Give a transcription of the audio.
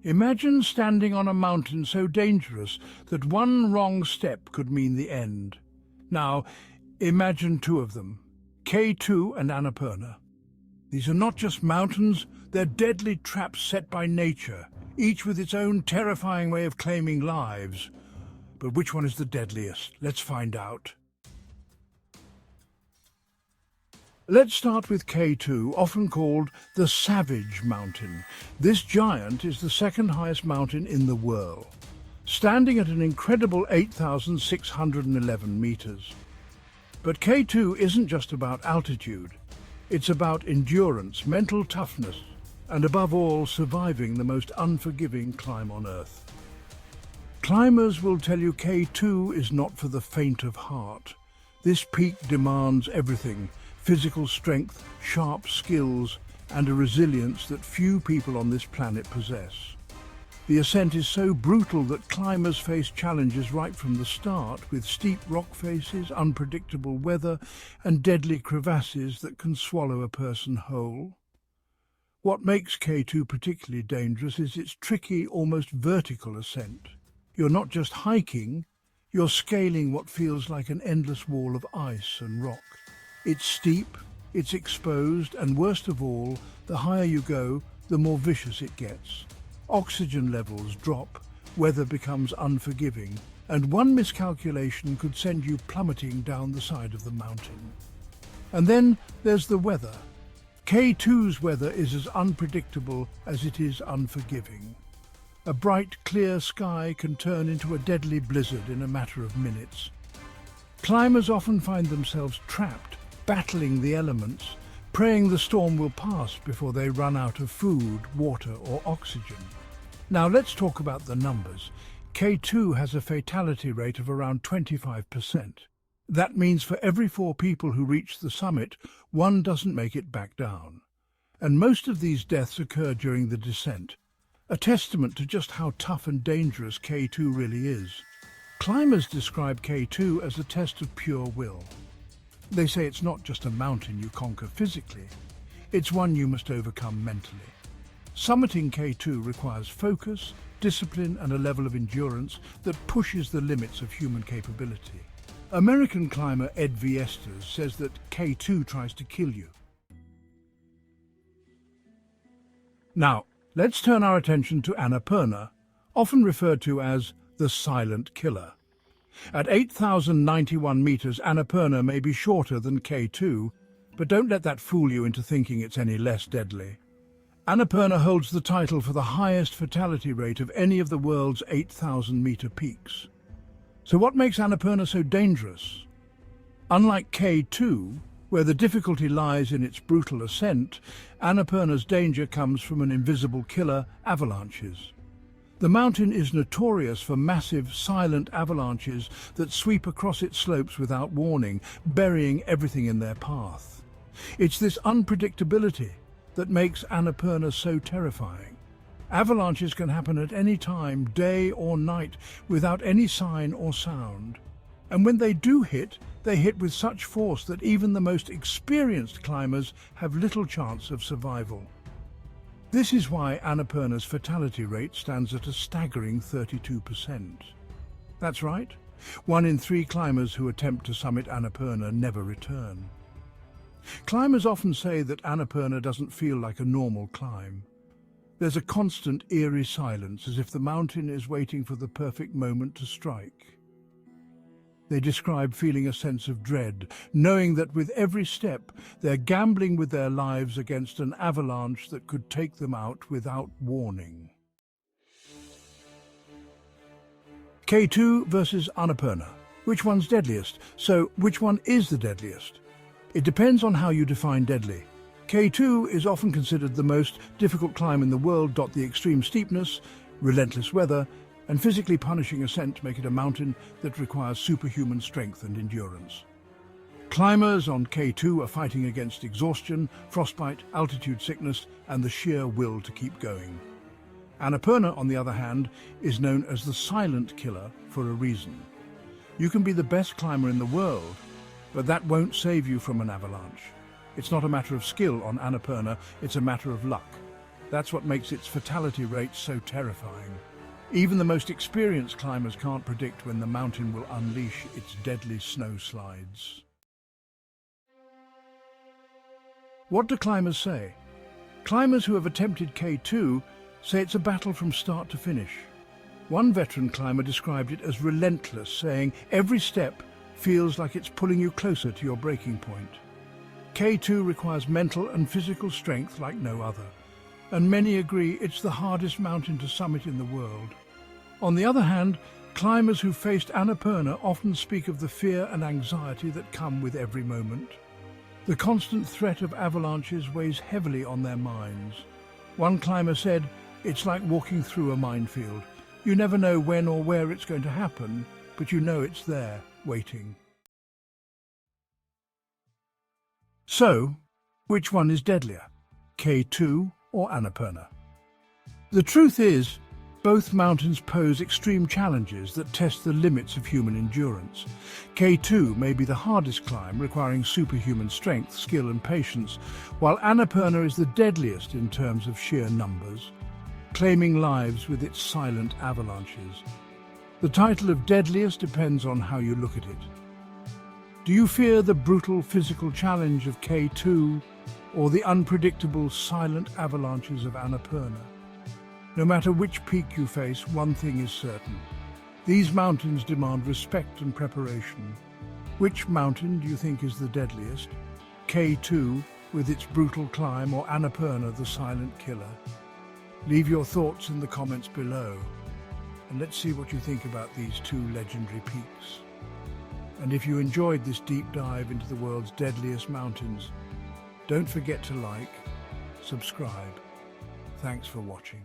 Imagine standing on a mountain so dangerous that one wrong step could mean the end. Now, imagine two of them, K2 and Annapurna. These are not just mountains, they're deadly traps set by nature, each with its own terrifying way of claiming lives. But which one is the deadliest? Let's find out. Let's start with K2, often called the Savage Mountain. This giant is the second highest mountain in the world, standing at an incredible 8,611 meters. But K2 isn't just about altitude. It's about endurance, mental toughness, and above all, surviving the most unforgiving climb on Earth. Climbers will tell you K2 is not for the faint of heart. This peak demands everything: physical strength, sharp skills, and a resilience that few people on this planet possess. The ascent is so brutal that climbers face challenges right from the start, with steep rock faces, unpredictable weather, and deadly crevasses that can swallow a person whole. What makes K2 particularly dangerous is its tricky, almost vertical ascent. You're not just hiking, you're scaling what feels like an endless wall of ice and rock. It's steep, it's exposed, and worst of all, the higher you go, the more vicious it gets. Oxygen levels drop, weather becomes unforgiving, and one miscalculation could send you plummeting down the side of the mountain. And then there's the weather. K2's weather is as unpredictable as it is unforgiving. A bright, clear sky can turn into a deadly blizzard in a matter of minutes. Climbers often find themselves trapped, battling the elements, praying the storm will pass before they run out of food, water, or oxygen. Now let's talk about the numbers. K2 has a fatality rate of around 25%. That means for every 4 people who reach the summit, 1 doesn't make it back down. And most of these deaths occur during the descent, a testament to just how tough and dangerous K2 really is. Climbers describe K2 as a test of pure will. They say it's not just a mountain you conquer physically, it's one you must overcome mentally. Summiting K2 requires focus, discipline, and a level of endurance that pushes the limits of human capability. American climber Ed Viestas says that K2 tries to kill you. Now, let's turn our attention to Annapurna, often referred to as the silent killer. At 8,091 meters, Annapurna may be shorter than K2, but don't let that fool you into thinking it's any less deadly. Annapurna holds the title for the highest fatality rate of any of the world's 8,000-meter peaks. So what makes Annapurna so dangerous? Unlike K2, where the difficulty lies in its brutal ascent, Annapurna's danger comes from an invisible killer, avalanches. The mountain is notorious for massive, silent avalanches that sweep across its slopes without warning, burying everything in their path. It's this unpredictability that makes Annapurna so terrifying. Avalanches can happen at any time, day or night, without any sign or sound. And when they do hit, they hit with such force that even the most experienced climbers have little chance of survival. This is why Annapurna's fatality rate stands at a staggering 32%. That's right, 1 in 3 climbers who attempt to summit Annapurna never return. Climbers often say that Annapurna doesn't feel like a normal climb. There's a constant, eerie silence, as if the mountain is waiting for the perfect moment to strike. They describe feeling a sense of dread, knowing that with every step, they're gambling with their lives against an avalanche that could take them out without warning. K2 versus Annapurna. Which one's deadliest? So, which one is the deadliest? It depends on how you define deadly. K2 is often considered the most difficult climb in the world. The extreme steepness, relentless weather, and physically punishing ascent make it a mountain that requires superhuman strength and endurance. Climbers on K2 are fighting against exhaustion, frostbite, altitude sickness, and the sheer will to keep going. Annapurna, on the other hand, is known as the silent killer for a reason. You can be the best climber in the world, but that won't save you from an avalanche. It's not a matter of skill on Annapurna, it's a matter of luck. That's what makes its fatality rate so terrifying. Even the most experienced climbers can't predict when the mountain will unleash its deadly snow slides. What do climbers say? Climbers who have attempted K2 say it's a battle from start to finish. One veteran climber described it as relentless, saying every step feels like it's pulling you closer to your breaking point. K2 requires mental and physical strength like no other, and many agree it's the hardest mountain to summit in the world. On the other hand, climbers who faced Annapurna often speak of the fear and anxiety that come with every moment. The constant threat of avalanches weighs heavily on their minds. One climber said, "It's like walking through a minefield. You never know when or where it's going to happen, but you know it's there, waiting." So, which one is deadlier, K2 or Annapurna? The truth is, both mountains pose extreme challenges that test the limits of human endurance. K2 may be the hardest climb, requiring superhuman strength, skill and patience, while Annapurna is the deadliest in terms of sheer numbers, claiming lives with its silent avalanches. The title of Deadliest depends on how you look at it. Do you fear the brutal physical challenge of K2 or the unpredictable silent avalanches of Annapurna? No matter which peak you face, one thing is certain. These mountains demand respect and preparation. Which mountain do you think is the deadliest? K2 with its brutal climb or Annapurna, the silent killer? Leave your thoughts in the comments below, and let's see what you think about these two legendary peaks. And if you enjoyed this deep dive into the world's deadliest mountains, don't forget to like, subscribe. Thanks for watching.